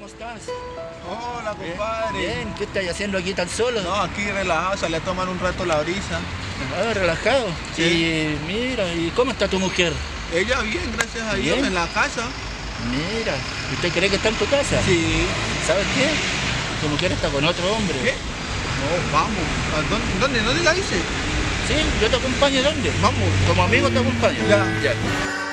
¿cómo estás? Hola, compadre. Bien, ¿qué estás haciendo aquí tan solo? No, aquí relajado, salí a tomar un rato la brisa. Ah, relajado. Sí. Y mira, ¿y cómo está tu mujer? Ella bien, gracias a Dios, Bien. en la casa. Mira, ¿usted cree que está en tu casa? Sí. ¿Sabes qué? Tu mujer está con otro hombre. ¿Qué? No, vamos. ¿A dónde? ¿Dónde la dice? Sí, yo te acompaño, ¿dónde? Vamos. Como amigo te acompaño. Ya. Ya.